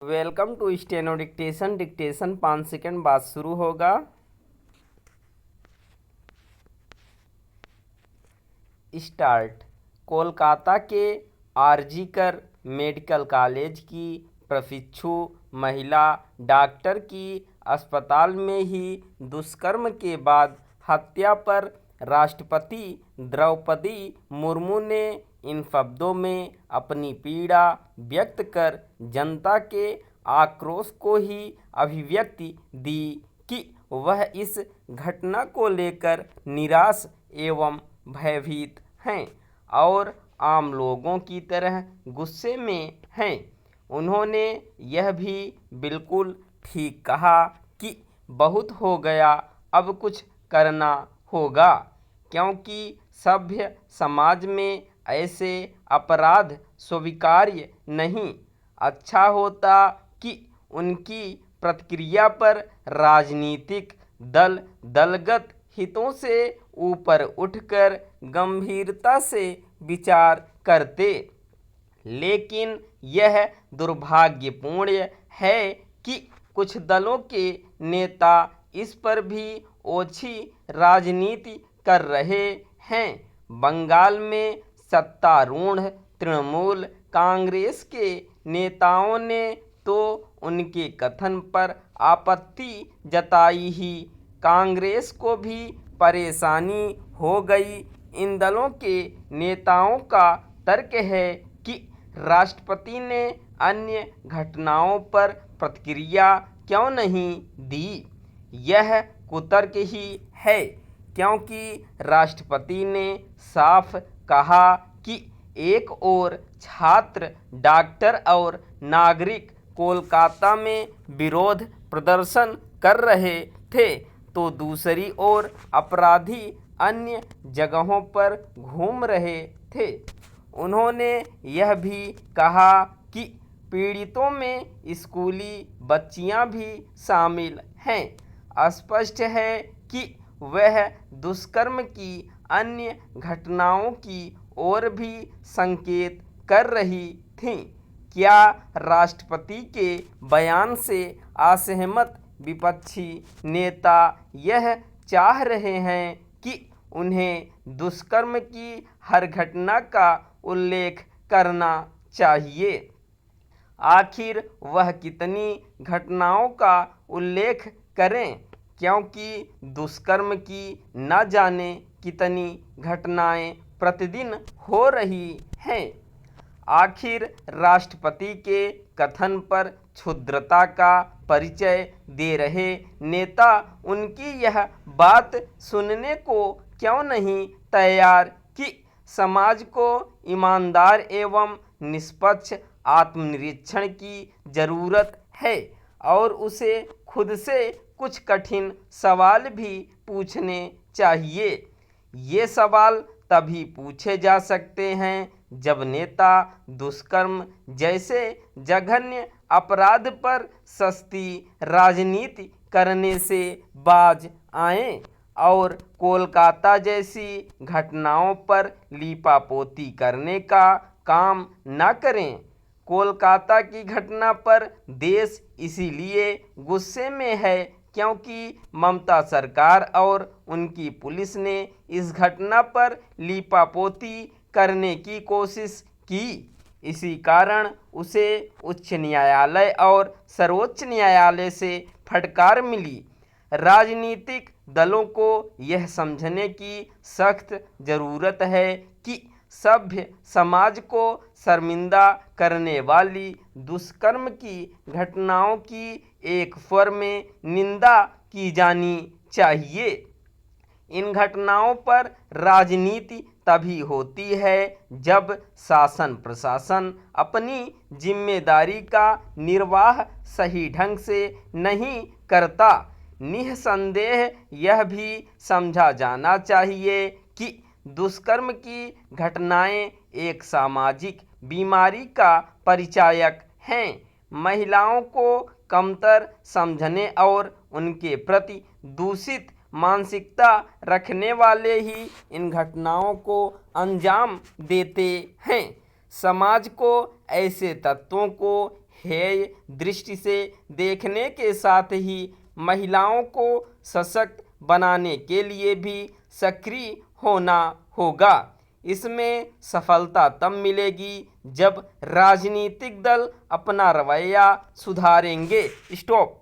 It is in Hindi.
Welcome to steno dictation. Dictation 5 second बाद शुरू होगा। स्टार्ट। कोलकाता के आरजीकर मेडिकल कॉलेज की प्रशिक्षु महिला डॉक्टर की अस्पताल में ही दुष्कर्म के बाद हत्या पर राष्ट्रपति द्रौपदी मुर्मू ने इन शब्दों में अपनी पीड़ा व्यक्त कर जनता के आक्रोश को ही अभिव्यक्ति दी कि वह इस घटना को लेकर निराश एवं भयभीत हैं और आम लोगों की तरह गुस्से में हैं। उन्होंने यह भी बिल्कुल ठीक कहा कि बहुत हो गया, अब कुछ करना होगा, क्योंकि सभ्य समाज में ऐसे अपराध स्वीकार्य नहीं। अच्छा होता कि उनकी प्रतिक्रिया पर राजनीतिक दल दलगत हितों से ऊपर उठकर गंभीरता से विचार करते, लेकिन यह दुर्भाग्यपूर्ण है कि कुछ दलों के नेता इस पर भी ओछी राजनीति कर रहे हैं। बंगाल में सत्तारूढ़ तृणमूल कांग्रेस के नेताओं ने तो उनके कथन पर आपत्ति जताई ही कांग्रेस को भी परेशानी हो गई। इन दलों के नेताओं का तर्क है कि राष्ट्रपति ने अन्य घटनाओं पर प्रतिक्रिया क्यों नहीं दी। यह कुतर्क ही है, क्योंकि राष्ट्रपति ने साफ कहा कि एक ओर छात्र, डॉक्टर और नागरिक कोलकाता में विरोध प्रदर्शन कर रहे थे, तो दूसरी ओर अपराधी अन्य जगहों पर घूम रहे थे। उन्होंने यह भी कहा कि पीड़ितों में स्कूली बच्चियां भी शामिल हैं। स्पष्ट है कि वह दुष्कर्म की अन्य घटनाओं की ओर भी संकेत कर रही थीं। क्या राष्ट्रपति के बयान से असहमत विपक्षी नेता यह चाह रहे हैं कि उन्हें दुष्कर्म की हर घटना का उल्लेख करना चाहिए? आखिर वह कितनी घटनाओं का उल्लेख करें, क्योंकि दुष्कर्म की न जाने कितनी घटनाएं प्रतिदिन हो रही हैं। आखिर राष्ट्रपति के कथन पर क्षुद्रता का परिचय दे रहे नेता उनकी यह बात सुनने को क्यों नहीं तैयार कि समाज को ईमानदार एवं निष्पक्ष आत्मनिरीक्षण की जरूरत है और उसे खुद से कुछ कठिन सवाल भी पूछने चाहिए। ये सवाल तभी पूछे जा सकते हैं जब नेता दुष्कर्म जैसे जघन्य अपराध पर सस्ती राजनीति करने से बाज आएं और कोलकाता जैसी घटनाओं पर लीपापोती करने का काम न करें। कोलकाता की घटना पर देश इसीलिए गुस्से में है क्योंकि ममता सरकार और उनकी पुलिस ने इस घटना पर लीपापोती करने की कोशिश की। इसी कारण उसे उच्च न्यायालय और सर्वोच्च न्यायालय से फटकार मिली। राजनीतिक दलों को यह समझने की सख्त ज़रूरत है कि सभ्य समाज को शर्मिंदा करने वाली दुष्कर्म की घटनाओं की एक स्वर में निंदा की जानी चाहिए। इन घटनाओं पर राजनीति तभी होती है जब शासन प्रशासन अपनी जिम्मेदारी का निर्वाह सही ढंग से नहीं करता। निस्संदेह यह भी समझा जाना चाहिए कि दुष्कर्म की घटनाएं एक सामाजिक बीमारी का परिचायक हैं। महिलाओं को कमतर समझने और उनके प्रति दूषित मानसिकता रखने वाले ही इन घटनाओं को अंजाम देते हैं। समाज को ऐसे तत्वों को हेय दृष्टि से देखने के साथ ही महिलाओं को सशक्त बनाने के लिए भी सक्रिय होना होगा। इसमें सफलता तब मिलेगी जब राजनीतिक दल अपना रवैया सुधारेंगे। स्टॉप।